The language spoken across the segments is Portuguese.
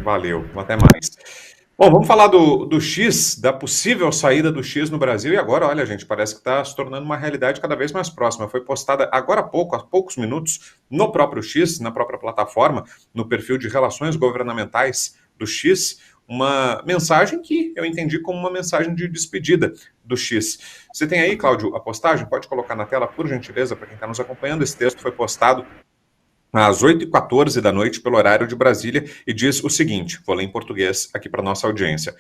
Valeu, até mais. Bom, vamos falar do X, da possível saída do X no Brasil. E agora, olha, gente, parece que está se tornando uma realidade cada vez mais próxima. Foi postada agora há pouco, há poucos minutos, no próprio X, na própria plataforma, no perfil de relações governamentais do X, uma mensagem que eu entendi como uma mensagem de despedida do X. Você tem aí, Cláudio, a postagem? Pode colocar na tela, por gentileza, para quem está nos acompanhando. Esse texto foi postado às 8h14 da noite, pelo horário de Brasília, e diz o seguinte, vou ler em português aqui para nossa audiência.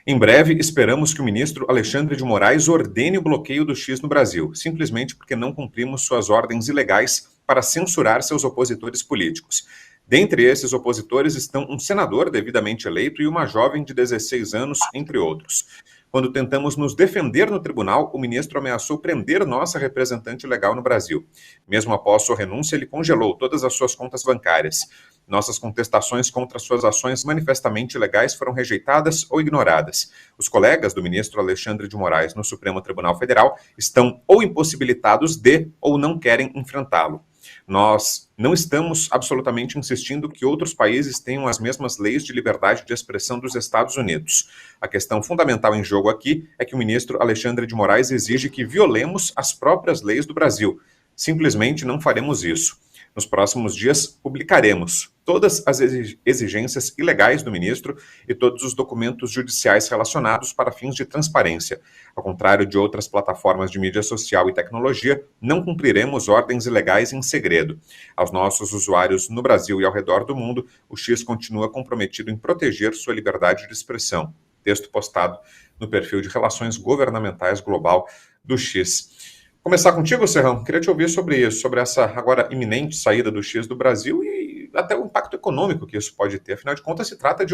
Em breve, esperamos que o ministro Alexandre de Moraes ordene o bloqueio do X no Brasil, simplesmente porque não cumprimos suas ordens ilegais para censurar seus opositores políticos. Dentre esses opositores estão um senador devidamente eleito e uma jovem de 16 anos, entre outros. Quando tentamos nos defender no tribunal, o ministro ameaçou prender nossa representante legal no Brasil. Mesmo após sua renúncia, ele congelou todas as suas contas bancárias. Nossas contestações contra suas ações manifestamente ilegais foram rejeitadas ou ignoradas. Os colegas do ministro Alexandre de Moraes no Supremo Tribunal Federal estão ou impossibilitados de ou não querem enfrentá-lo. Nós não estamos absolutamente insistindo que outros países tenham as mesmas leis de liberdade de expressão dos Estados Unidos. A questão fundamental em jogo aqui é que o ministro Alexandre de Moraes exige que violemos as próprias leis do Brasil. Simplesmente não faremos isso. Nos próximos dias, publicaremos todas as exigências ilegais do ministro e todos os documentos judiciais relacionados para fins de transparência. Ao contrário de outras plataformas de mídia social e tecnologia, não cumpriremos ordens ilegais em segredo. Aos nossos usuários no Brasil e ao redor do mundo, o X continua comprometido em proteger sua liberdade de expressão. Texto postado no perfil de Relações Governamentais Global do X. Começar contigo, Serrão, queria te ouvir sobre isso, sobre essa agora iminente saída do X do Brasil e até o impacto econômico que isso pode ter. Afinal de contas, se trata de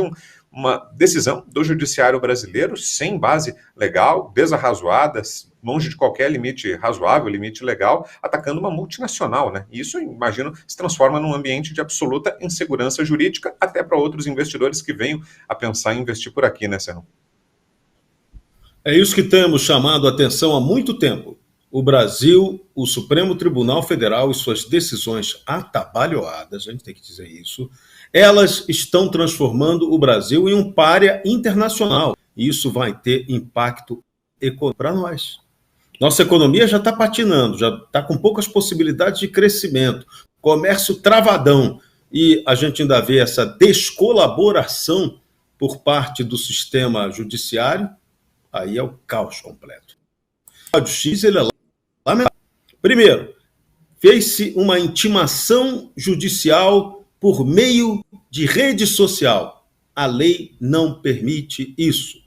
uma decisão do judiciário brasileiro sem base legal, desarrazoada, longe de qualquer limite razoável, limite legal, atacando uma multinacional, né? E isso, imagino, se transforma num ambiente de absoluta insegurança jurídica até para outros investidores que venham a pensar em investir por aqui, né, Serrão? É isso que temos chamado a atenção há muito tempo. O Brasil, o Supremo Tribunal Federal e suas decisões atabalhoadas, a gente tem que dizer isso, elas estão transformando o Brasil em um pária internacional. E isso vai ter impacto econômico para nós. Nossa economia já está patinando, já está com poucas possibilidades de crescimento, comércio travadão, e a gente ainda vê essa descolaboração por parte do sistema judiciário, aí é o caos completo. O X, ele é lamentável. Primeiro, fez-se uma intimação judicial por meio de rede social. A lei não permite isso.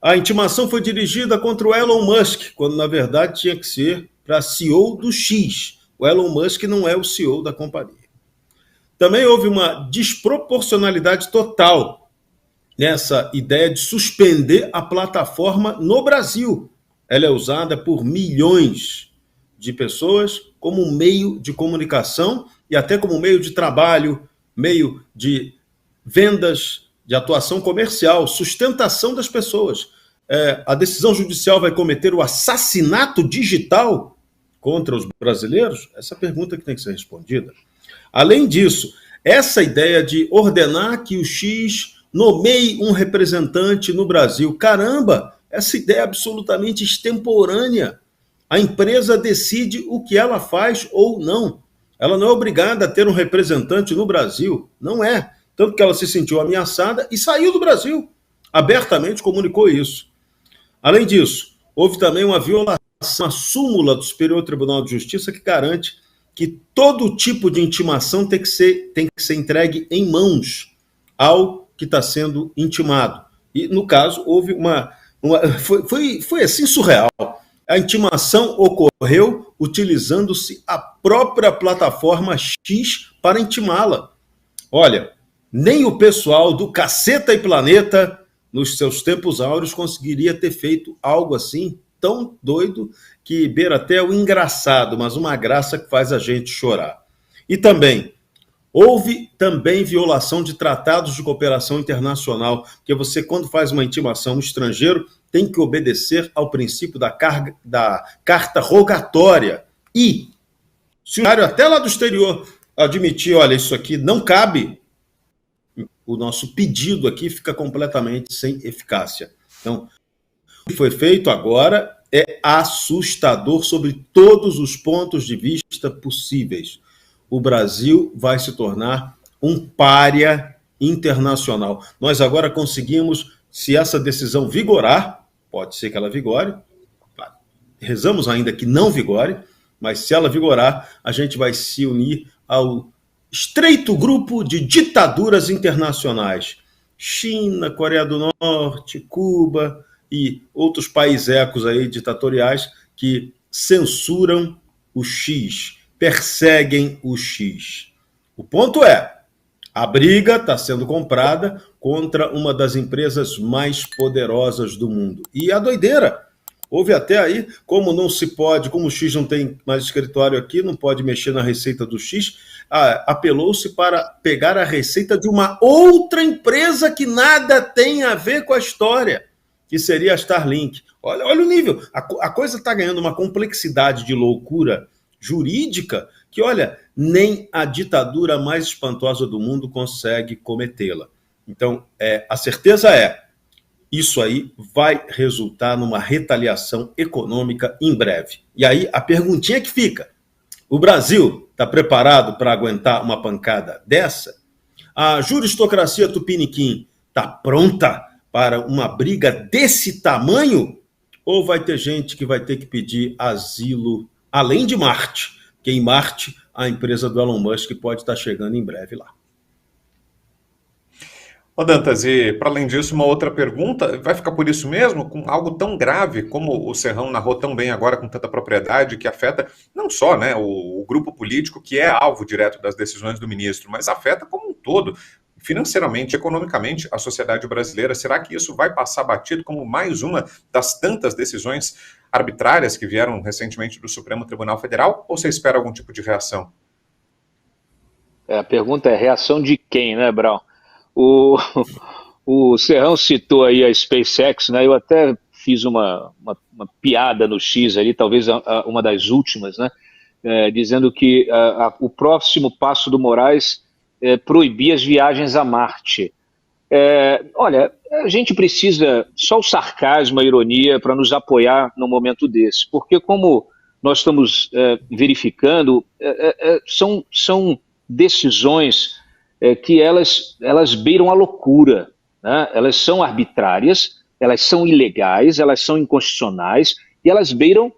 A intimação foi dirigida contra o Elon Musk, quando na verdade tinha que ser para CEO do X. O Elon Musk não é o CEO da companhia. Também houve uma desproporcionalidade total nessa ideia de suspender a plataforma no Brasil. Ela é usada por milhões de pessoas como meio de comunicação e até como meio de trabalho, meio de vendas, de atuação comercial, sustentação das pessoas. A decisão judicial vai cometer o assassinato digital contra os brasileiros? Essa é a pergunta que tem que ser respondida. Além disso, essa ideia de ordenar que o X nomeie um representante no Brasil. Caramba, essa ideia é absolutamente extemporânea. A empresa decide o que ela faz ou não. Ela não é obrigada a ter um representante no Brasil. Não é. Tanto que ela se sentiu ameaçada e saiu do Brasil. Abertamente comunicou isso. Além disso, houve também uma violação à súmula do Superior Tribunal de Justiça que garante que todo tipo de intimação tem que ser entregue em mãos ao que está sendo intimado. E, no caso, houve foi assim surreal. A intimação ocorreu utilizando-se a própria plataforma X para intimá-la. Olha, nem o pessoal do Caceta e Planeta, nos seus tempos áureos, conseguiria ter feito algo assim, tão doido, que beira até o engraçado, mas uma graça que faz a gente chorar. E também, houve também violação de tratados de cooperação internacional, porque você, quando faz uma intimação no estrangeiro, tem que obedecer ao princípio da carta rogatória. E, se o até lá do exterior admitir, olha, isso aqui não cabe, o nosso pedido aqui fica completamente sem eficácia. Então, o que foi feito agora é assustador sobre todos os pontos de vista possíveis. O Brasil vai se tornar um pária internacional. Nós agora conseguimos, se essa decisão vigorar, pode ser que ela vigore, rezamos ainda que não vigore, mas se ela vigorar, a gente vai se unir ao estreito grupo de ditaduras internacionais. China, Coreia do Norte, Cuba e outros países aí ditatoriais que censuram o X, perseguem o X. O ponto é, a briga está sendo comprada contra uma das empresas mais poderosas do mundo. E a doideira, houve até aí, como não se pode, como o X não tem mais escritório aqui, não pode mexer na receita do X, apelou-se para pegar a receita de uma outra empresa que nada tem a ver com a história, que seria a Starlink. Olha o nível, a coisa está ganhando uma complexidade de loucura jurídica que, olha, nem a ditadura mais espantosa do mundo consegue cometê-la. Então, a certeza isso aí vai resultar numa retaliação econômica em breve. E aí a perguntinha que fica, o Brasil está preparado para aguentar uma pancada dessa? A juristocracia tupiniquim está pronta para uma briga desse tamanho? Ou vai ter gente que vai ter que pedir asilo além de Marte? Porque em Marte a empresa do Elon Musk pode estar chegando em breve lá. Ô Dantas, e para além disso, uma outra pergunta, vai ficar por isso mesmo, com algo tão grave como o Serrão narrou tão bem agora, com tanta propriedade, que afeta não só, né, o grupo político que é alvo direto das decisões do ministro, mas afeta como um todo, financeiramente, economicamente, a sociedade brasileira. Será que isso vai passar batido como mais uma das tantas decisões arbitrárias que vieram recentemente do Supremo Tribunal Federal, ou você espera algum tipo de reação? A pergunta é reação de quem, né, Brown? O Serrão citou aí a SpaceX, né? Eu até fiz uma piada no X ali, talvez uma das últimas, né? Dizendo que o próximo passo do Moraes é proibir as viagens a Marte. Olha, a gente precisa só o sarcasmo, a ironia para nos apoiar num momento desse, porque como nós estamos verificando, são decisões que elas beiram a loucura, né? Elas são arbitrárias, elas são ilegais, elas são inconstitucionais e elas beiram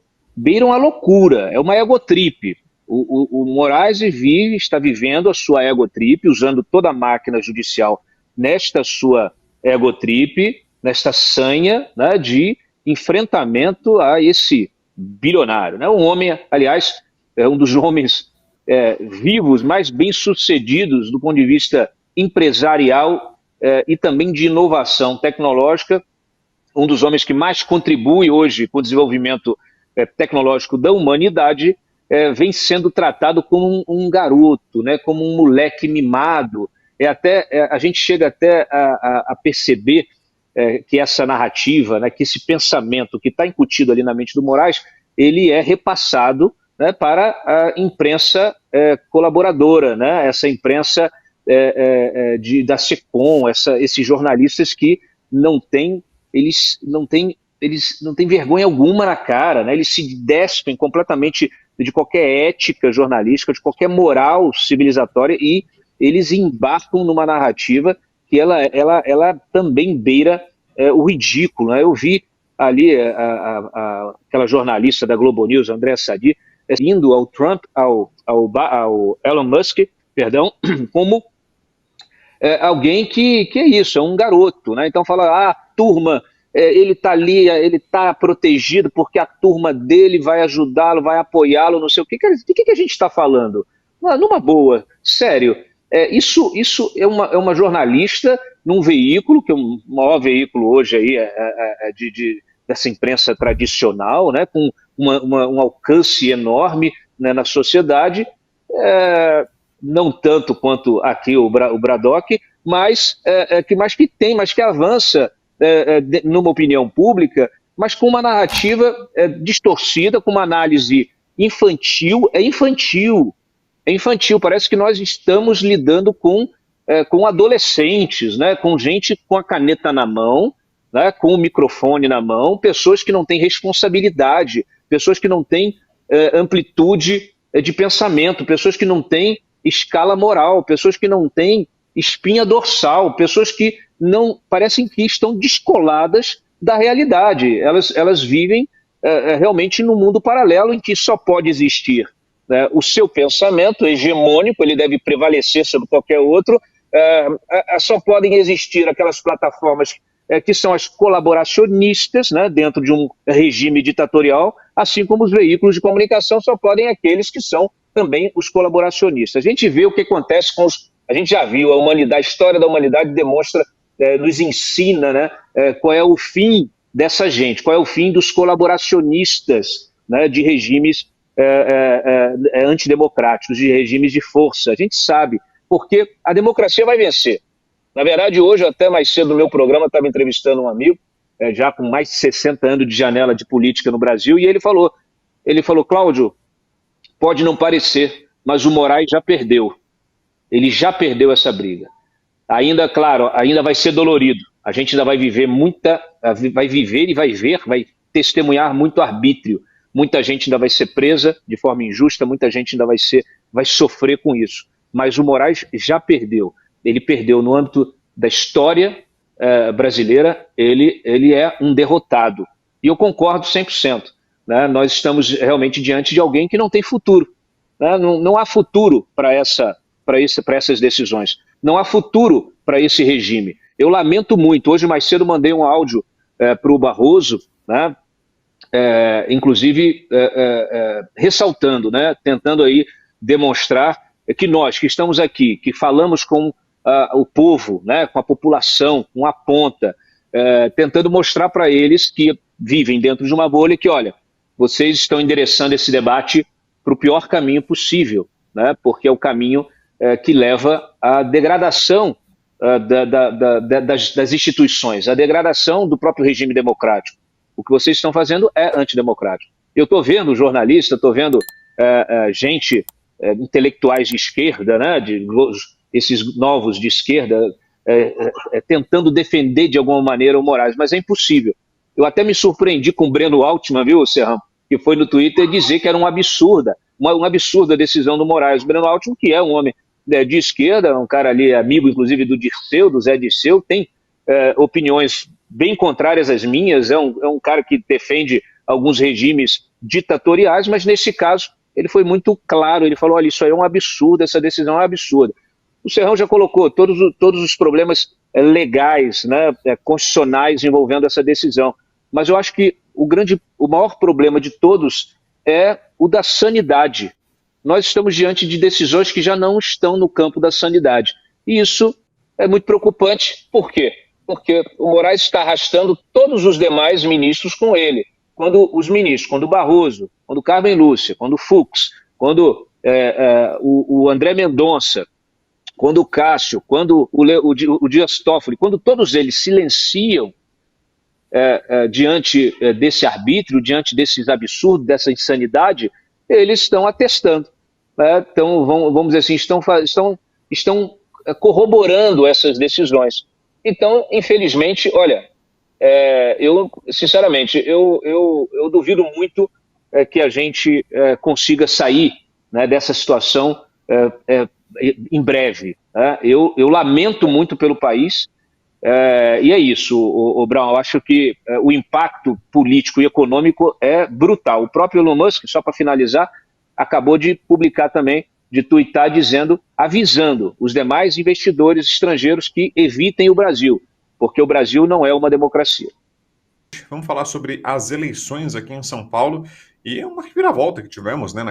a loucura, é uma egotrip. O Moraes está vivendo a sua egotrip, usando toda a máquina judicial nesta sua egotrip, nesta sanha, né, de enfrentamento a esse bilionário, né? Um homem, aliás, é um dos homens vivos, mais bem-sucedidos do ponto de vista empresarial e também de inovação tecnológica, um dos homens que mais contribui hoje com o desenvolvimento tecnológico da humanidade, vem sendo tratado como um garoto, né, como um moleque mimado. A gente chega até a perceber que essa narrativa, né, que esse pensamento que está incutido ali na mente do Moraes, ele é repassado, né, para a imprensa colaboradora, né, essa imprensa da SECOM, esses jornalistas que não têm vergonha alguma na cara, né, eles se despem completamente de qualquer ética jornalística, de qualquer moral civilizatória, e eles embarcam numa narrativa que ela também beira o ridículo, né? Eu vi ali aquela jornalista da Globo News, Andréa Sadi, indo ao Trump, ao Elon Musk, perdão, como alguém que é isso, é um garoto, né? Então fala, turma, ele está ali, ele está protegido porque a turma dele vai ajudá-lo, vai apoiá-lo, não sei o que. De que a gente está falando? Numa boa, sério. Isso é uma jornalista num veículo, que é o maior veículo hoje aí dessa imprensa tradicional, né, com um alcance enorme, né, na sociedade, não tanto quanto aqui o Braddock, mas que avança numa opinião pública, mas com uma narrativa distorcida, com uma análise infantil. É infantil. Parece que nós estamos lidando com com adolescentes, né, com gente com a caneta na mão, né, com o microfone na mão, pessoas que não têm responsabilidade, pessoas que não têm amplitude de pensamento, pessoas que não têm escala moral, pessoas que não têm espinha dorsal, pessoas que não parecem que estão descoladas da realidade. Elas vivem realmente num mundo paralelo em que só pode existir o seu pensamento hegemônico, ele deve prevalecer sobre qualquer outro. Só podem existir aquelas plataformas que são as colaboracionistas, né, dentro de um regime ditatorial, assim como os veículos de comunicação só podem aqueles que são também os colaboracionistas. A gente vê o que acontece com os... A gente já viu, a história da humanidade demonstra, nos ensina, né, qual é o fim dessa gente, qual é o fim dos colaboracionistas, né, de regimes antidemocráticos, de regimes de força. A gente sabe, porque a democracia vai vencer. Na verdade, hoje, até mais cedo no meu programa, estava entrevistando um amigo, já com mais de 60 anos de janela de política no Brasil, e ele falou, Cláudio, pode não parecer, mas o Moraes já perdeu. Ele já perdeu essa briga. Ainda, claro, ainda vai ser dolorido. A gente ainda vai viver vai viver e vai ver, vai testemunhar muito arbítrio. Muita gente ainda vai ser presa de forma injusta, muita gente ainda vai sofrer com isso. Mas o Moraes já perdeu. Ele perdeu no âmbito da história brasileira, ele é um derrotado. E eu concordo 100%. Né? Nós estamos realmente diante de alguém que não tem futuro. Né? Não há futuro para essas decisões. Não há futuro para esse regime. Eu lamento muito. Hoje, mais cedo, mandei um áudio para o Barroso, né? Inclusive ressaltando, né? Tentando aí demonstrar que nós que estamos aqui, que falamos com o povo, né? Com a população, com a ponta, tentando mostrar para eles que vivem dentro de uma bolha que, olha, vocês estão endereçando esse debate para o pior caminho possível, né? Porque é o caminho que leva à degradação das instituições, à degradação do próprio regime democrático. O que vocês estão fazendo é antidemocrático. Eu estou vendo jornalista, estou vendo gente, intelectuais de esquerda, né? Esses novos de esquerda, tentando defender de alguma maneira o Moraes, mas é impossível. Eu até me surpreendi com o Breno Altman, viu, Serrão, que foi no Twitter dizer que era uma absurda a decisão do Moraes. O Breno Altman, que é um homem de esquerda, um cara ali, amigo inclusive do Dirceu, do Zé Dirceu, tem opiniões bem contrárias às minhas, é um cara que defende alguns regimes ditatoriais, mas nesse caso ele foi muito claro, ele falou, olha, isso aí é um absurdo, essa decisão é absurda. O Serrão já colocou todos os problemas legais, né, constitucionais envolvendo essa decisão, mas eu acho que o maior problema de todos é o da sanidade. Nós estamos diante de decisões que já não estão no campo da sanidade. E isso é muito preocupante. Por quê? Porque o Moraes está arrastando todos os demais ministros com ele. Quando o Barroso, quando o Carmen Lúcia, quando o Fux, quando o André Mendonça, quando o Cássio, quando o Dias Toffoli, quando todos eles silenciam diante desse arbítrio, diante desses absurdos, dessa insanidade, eles estão atestando. Né? Então, vamos dizer assim, estão corroborando essas decisões. Então, infelizmente, olha, eu, sinceramente, eu duvido muito que a gente consiga sair, né, dessa situação em breve. Né? Eu lamento muito pelo país, e é isso, o Brown, eu acho que o impacto político e econômico é brutal. O próprio Elon Musk, só para finalizar, acabou de publicar também, de tuitar avisando os demais investidores estrangeiros que evitem o Brasil, porque o Brasil não é uma democracia. Vamos falar sobre as eleições aqui em São Paulo e uma reviravolta que tivemos, né,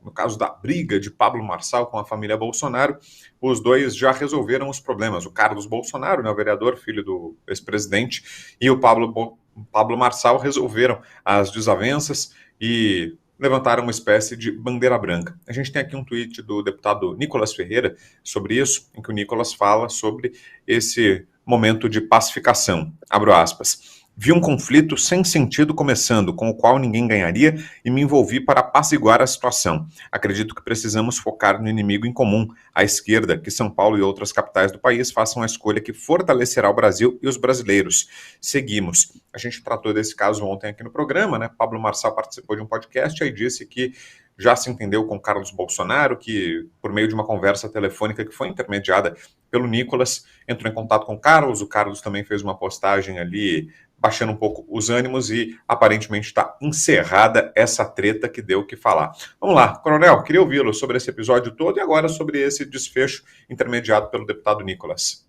no caso da briga de Pablo Marçal com a família Bolsonaro. Os dois já resolveram os problemas. O Carlos Bolsonaro, né, o vereador, filho do ex-presidente, e o Pablo Marçal resolveram as desavenças e levantaram uma espécie de bandeira branca. A gente tem aqui um tweet do deputado Nicolas Ferreira sobre isso, em que o Nicolas fala sobre esse momento de pacificação. Abro aspas. Vi um conflito sem sentido começando, com o qual ninguém ganharia, e me envolvi para apaziguar a situação. Acredito que precisamos focar no inimigo em comum, a esquerda, que São Paulo e outras capitais do país façam a escolha que fortalecerá o Brasil e os brasileiros. Seguimos. A gente tratou desse caso ontem aqui no programa, né? Pablo Marçal participou de um podcast e disse que já se entendeu com Carlos Bolsonaro, que por meio de uma conversa telefônica que foi intermediada pelo Nicolas, entrou em contato com o Carlos também fez uma postagem ali, baixando um pouco os ânimos e aparentemente está encerrada essa treta que deu o que falar. Vamos lá, Coronel, queria ouvi-lo sobre esse episódio todo e agora sobre esse desfecho intermediado pelo deputado Nicolas.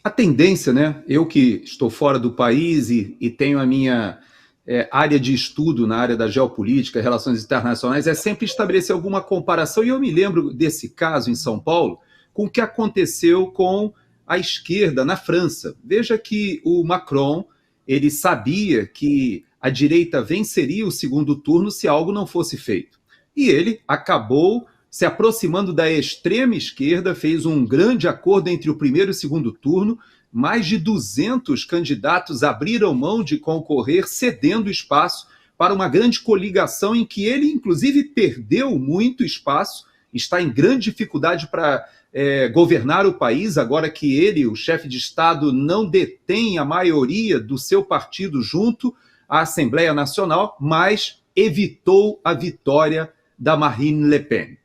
A tendência, né? Eu que estou fora do país e tenho a minha área de estudo na área da geopolítica, relações internacionais, é sempre estabelecer alguma comparação. E eu me lembro desse caso em São Paulo com o que aconteceu com a esquerda na França. Veja que o Macron, ele sabia que a direita venceria o segundo turno se algo não fosse feito. E ele acabou se aproximando da extrema esquerda, fez um grande acordo entre o primeiro e o segundo turno. Mais de 200 candidatos abriram mão de concorrer, cedendo espaço para uma grande coligação em que ele, inclusive, perdeu muito espaço, está em grande dificuldade para governar o país, agora que ele, o chefe de Estado, não detém a maioria do seu partido junto à Assembleia Nacional, mas evitou a vitória da Marine Le Pen.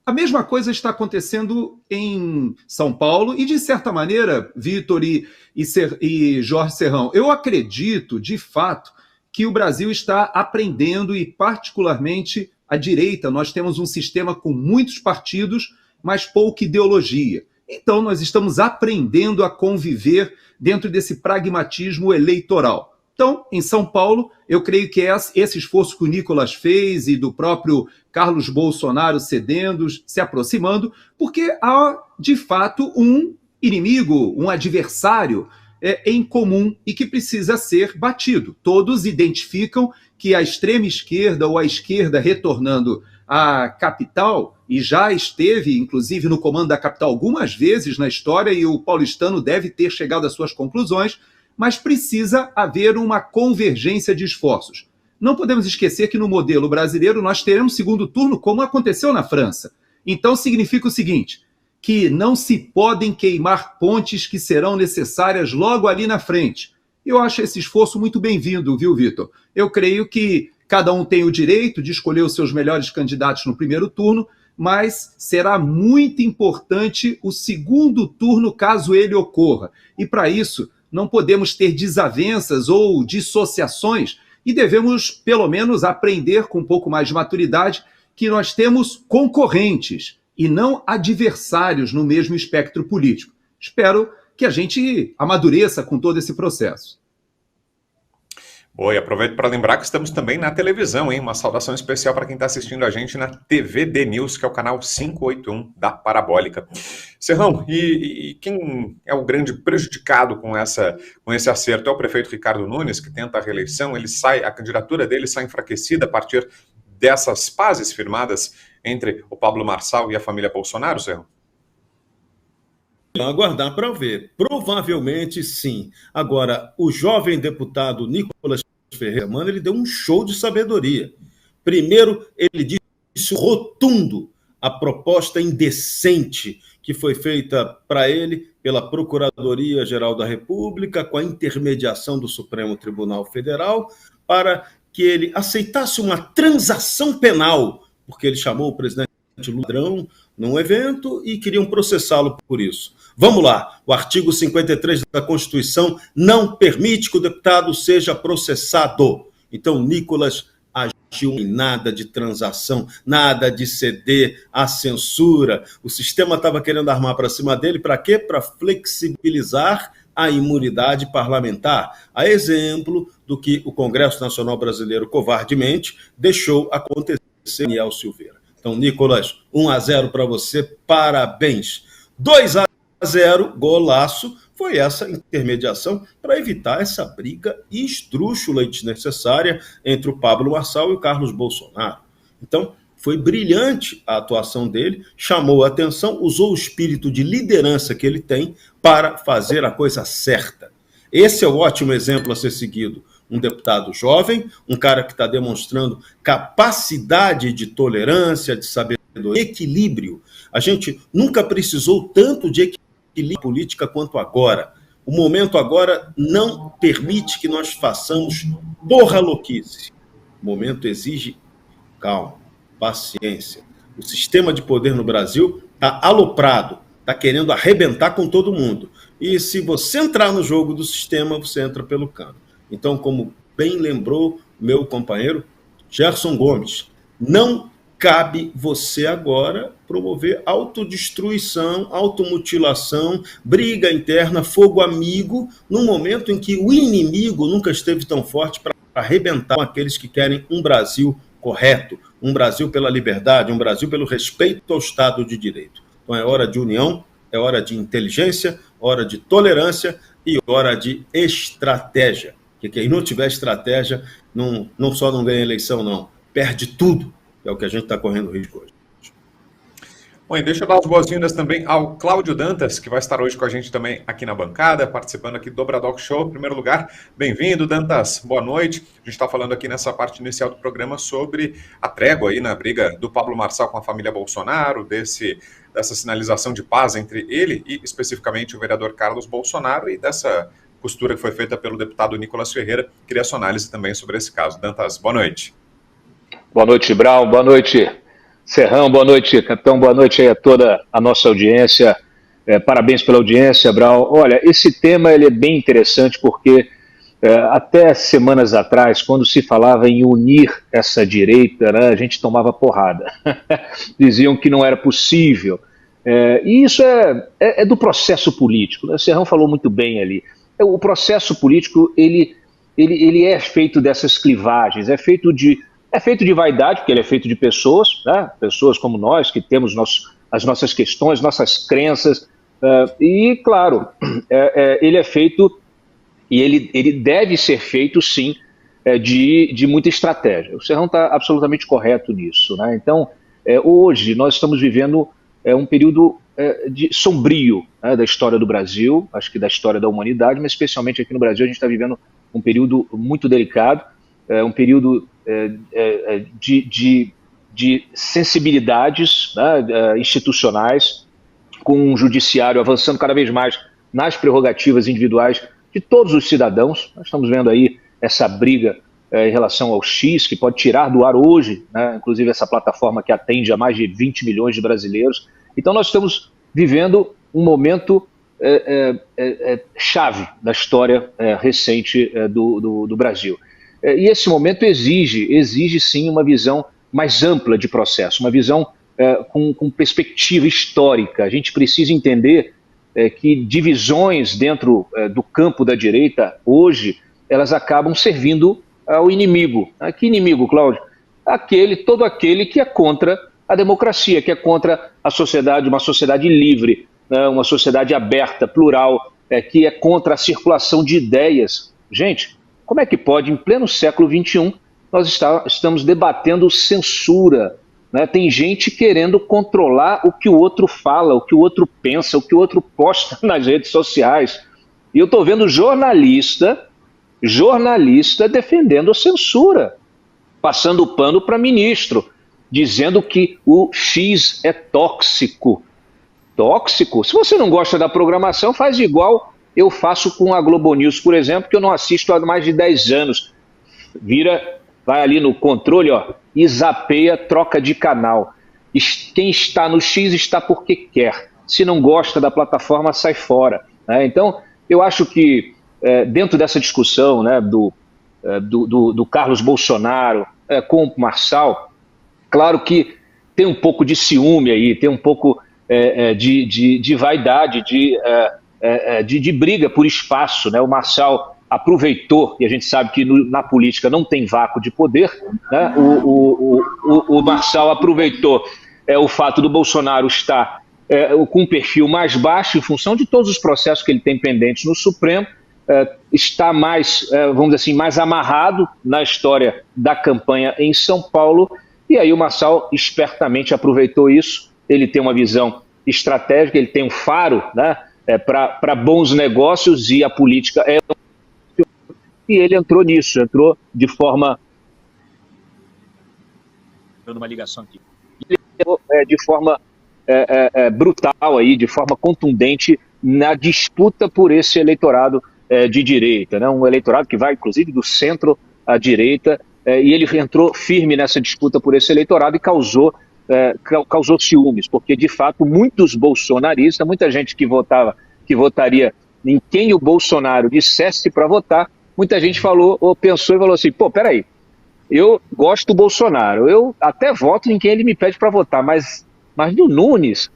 A mesma coisa está acontecendo em São Paulo e, de certa maneira, Vitor e Jorge Serrão, eu acredito, de fato, que o Brasil está aprendendo e, particularmente, a direita. Nós temos um sistema com muitos partidos, mas pouca ideologia. Então, nós estamos aprendendo a conviver dentro desse pragmatismo eleitoral. Então, em São Paulo, eu creio que esse esforço que o Nicolas fez e do próprio Carlos Bolsonaro cedendo, se aproximando, porque há, de fato, um inimigo, um adversário em comum e que precisa ser batido. Todos identificam que a extrema esquerda ou a esquerda retornando à capital, e já esteve, inclusive, no comando da capital algumas vezes na história, e o paulistano deve ter chegado às suas conclusões, mas precisa haver uma convergência de esforços. Não podemos esquecer que no modelo brasileiro nós teremos segundo turno, como aconteceu na França. Então significa o seguinte, que não se podem queimar pontes que serão necessárias logo ali na frente. Eu acho esse esforço muito bem-vindo, viu, Vitor? Eu creio que cada um tem o direito de escolher os seus melhores candidatos no primeiro turno, mas será muito importante o segundo turno caso ele ocorra. E para isso, não podemos ter desavenças ou dissociações e devemos, pelo menos, aprender com um pouco mais de maturidade que nós temos concorrentes e não adversários no mesmo espectro político. Espero que a gente amadureça com todo esse processo. Boa, e aproveito para lembrar que estamos também na televisão, hein? Uma saudação especial para quem está assistindo a gente na TVD News, que é o canal 581 da Parabólica. Serrão, e quem é o grande prejudicado com esse acerto? É o prefeito Ricardo Nunes, que tenta a reeleição, a candidatura dele sai enfraquecida a partir dessas pazes firmadas entre o Pablo Marçal e a família Bolsonaro, Serrão? Aguardar para ver. Provavelmente sim. Agora, o jovem deputado Nicolas Ferreira, ele deu um show de sabedoria. Primeiro, ele disse rotundo a proposta indecente que foi feita para ele pela Procuradoria-Geral da República, com a intermediação do Supremo Tribunal Federal, para que ele aceitasse uma transação penal, porque ele chamou o presidente ladrão num evento e queriam processá-lo por isso. Vamos lá, o artigo 53 da Constituição não permite que o deputado seja processado. Então, Nicolas agiu em nada de transação, nada de ceder à censura. O sistema estava querendo armar para cima dele, para quê? Para flexibilizar a imunidade parlamentar, a exemplo do que o Congresso Nacional Brasileiro covardemente deixou acontecer em Daniel Silveira. Então, Nicolas, 1-0 para você, parabéns. 2-0, golaço, foi essa intermediação para evitar essa briga esdrúxula e desnecessária entre o Pablo Marçal e o Carlos Bolsonaro. Então, foi brilhante a atuação dele, chamou a atenção, usou o espírito de liderança que ele tem para fazer a coisa certa. Esse é o ótimo exemplo a ser seguido. Um deputado jovem, um cara que está demonstrando capacidade de tolerância, de sabedoria, equilíbrio. A gente nunca precisou tanto de equilíbrio política quanto agora. O momento agora não permite que nós façamos porra louquice. O momento exige calma, paciência. O sistema de poder no Brasil está aloprado, está querendo arrebentar com todo mundo. E se você entrar no jogo do sistema, você entra pelo cano. Então, como bem lembrou meu companheiro Gerson Gomes, não cabe você agora promover autodestruição, automutilação, briga interna, fogo amigo, num momento em que o inimigo nunca esteve tão forte para arrebentar com aqueles que querem um Brasil correto, um Brasil pela liberdade, um Brasil pelo respeito ao Estado de Direito. Então é hora de união, é hora de inteligência, hora de tolerância e hora de estratégia. Porque quem não tiver estratégia não só não ganha eleição, não, perde tudo. É o que a gente está correndo risco hoje. Bom, e deixa eu dar as boas-vindas também ao Cláudio Dantas, que vai estar hoje com a gente também aqui na bancada, participando aqui do Bradock Show. Em primeiro lugar, bem-vindo, Dantas. Boa noite. A gente está falando aqui nessa parte inicial do programa sobre a trégua aí na briga do Pablo Marçal com a família Bolsonaro, dessa sinalização de paz entre ele e especificamente o vereador Carlos Bolsonaro e dessa postura que foi feita pelo deputado Nicolas Ferreira. Queria a sua análise também sobre esse caso. Dantas, boa noite. Boa noite, Brau. Boa noite, Serrão. Boa noite, Capitão. Boa noite aí a toda a nossa audiência. Parabéns pela audiência, Brau. Olha, esse tema ele é bem interessante porque até semanas atrás, quando se falava em unir essa direita, né, a gente tomava porrada. Diziam que não era possível. E isso é do processo político. Né? O Serrão falou muito bem ali. O processo político ele é feito dessas clivagens, é feito de vaidade, porque ele é feito de pessoas, né? Pessoas como nós, que temos as nossas questões, nossas crenças, e, claro, ele é feito, e ele deve ser feito, sim, de muita estratégia. O Serrão está absolutamente correto nisso. Né? Então, hoje, nós estamos vivendo um período sombrio, né, da história do Brasil, acho que da história da humanidade, mas especialmente aqui no Brasil a gente está vivendo um período muito delicado, um período de sensibilidades, né, institucionais, com um judiciário avançando cada vez mais nas prerrogativas individuais de todos os cidadãos. Nós estamos vendo aí essa briga em relação ao X, que pode tirar do ar hoje, né, inclusive essa plataforma que atende a mais de 20 milhões de brasileiros. Então nós estamos vivendo um momento chave da história recente do Brasil. E esse momento exige sim uma visão mais ampla de processo, uma visão com perspectiva histórica. A gente precisa entender que divisões dentro do campo da direita, hoje, elas acabam servindo ao inimigo. Que inimigo, Cláudio? Todo aquele que é contra a democracia, que é contra a sociedade, uma sociedade livre, né, uma sociedade aberta, plural, que é contra a circulação de ideias. Gente, como é que pode, em pleno século XXI, nós estamos debatendo censura? Né? Tem gente querendo controlar o que o outro fala, o que o outro pensa, o que o outro posta nas redes sociais. E eu estou vendo jornalista defendendo a censura, passando o pano para ministro, dizendo que o X é tóxico. Tóxico? Se você não gosta da programação, faz igual eu faço com a Globo News, por exemplo, que eu não assisto há mais de 10 anos. Vai ali no controle, e zapeia, troca de canal. Quem está no X está porque quer. Se não gosta da plataforma, sai fora. Né? Então, eu acho que dentro dessa discussão, né, do Carlos Bolsonaro com o Marçal, claro que tem um pouco de ciúme aí, tem um pouco de vaidade, de briga por espaço. Né? O Marçal aproveitou, e a gente sabe que na política não tem vácuo de poder, né? O Marçal aproveitou o fato do Bolsonaro estar com um perfil mais baixo em função de todos os processos que ele tem pendentes no Supremo, está mais, vamos dizer assim, mais amarrado na história da campanha em São Paulo, e aí o Marçal espertamente aproveitou isso. Ele tem uma visão estratégica, ele tem um faro, né, para bons negócios, e a política é e ele entrou nisso, entrou de forma... Numa ligação aqui. De forma brutal, aí, de forma contundente na disputa por esse eleitorado de direita, né? Um eleitorado que vai, inclusive, do centro à direita, e ele entrou firme nessa disputa por esse eleitorado e causou ciúmes, porque, de fato, muitos bolsonaristas, muita gente que votaria em quem o Bolsonaro dissesse para votar, muita gente pensou e falou assim, pô, peraí, eu gosto do Bolsonaro, eu até voto em quem ele me pede para votar, mas no Nunes,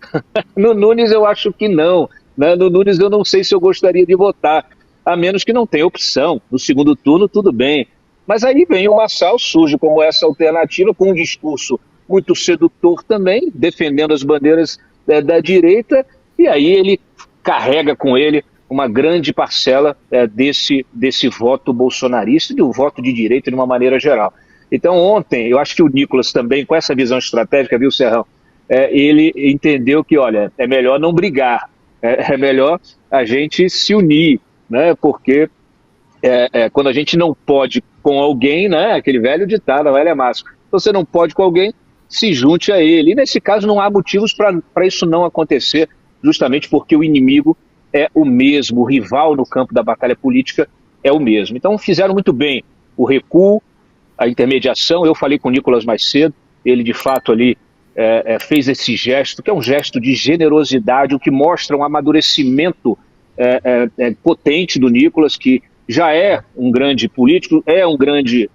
no Nunes eu acho que não, né? No Nunes eu não sei se eu gostaria de votar, a menos que não tenha opção. No segundo turno, tudo bem. Mas aí vem o Marçal, surge como essa alternativa, com um discurso muito sedutor também, defendendo as bandeiras da direita, e aí ele carrega com ele uma grande parcela desse voto bolsonarista e do voto de direita de uma maneira geral. Então ontem, eu acho que o Nicolas também, com essa visão estratégica, viu, Serrão, ele entendeu que, olha, é melhor não brigar, é melhor a gente se unir, né? Porque quando a gente não pode com alguém, né? Aquele velho ditado, a velha máxima, você não pode com alguém, se junte a ele. E nesse caso não há motivos para isso não acontecer, justamente porque o inimigo é o mesmo, o rival no campo da batalha política é o mesmo. Então fizeram muito bem o recuo, a intermediação. Eu falei com o Nicolas mais cedo, ele de fato ali fez esse gesto, que é um gesto de generosidade, o que mostra um amadurecimento potente do Nicolas, que já é um grande político, é um grande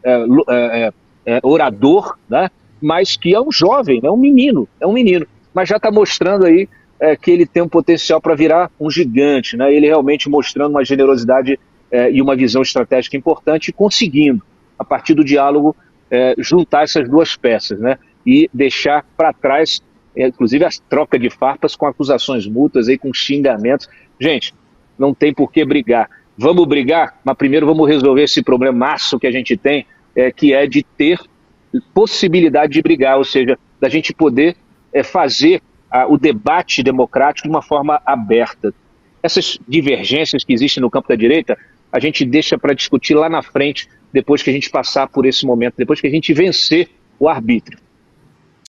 orador, né? Mas que é um jovem, é um menino, mas já está mostrando aí que ele tem um potencial para virar um gigante, né? Ele realmente mostrando uma generosidade e uma visão estratégica importante, e conseguindo, a partir do diálogo, juntar essas duas peças, né? E deixar para trás, inclusive, a troca de farpas com acusações mútuas, aí, com xingamentos. Gente, não tem por que brigar. Vamos brigar, mas primeiro vamos resolver esse problemaço que a gente tem, que é de ter possibilidade de brigar, ou seja, da gente poder fazer o debate democrático de uma forma aberta. Essas divergências que existem no campo da direita, a gente deixa para discutir lá na frente, depois que a gente passar por esse momento, depois que a gente vencer o arbítrio.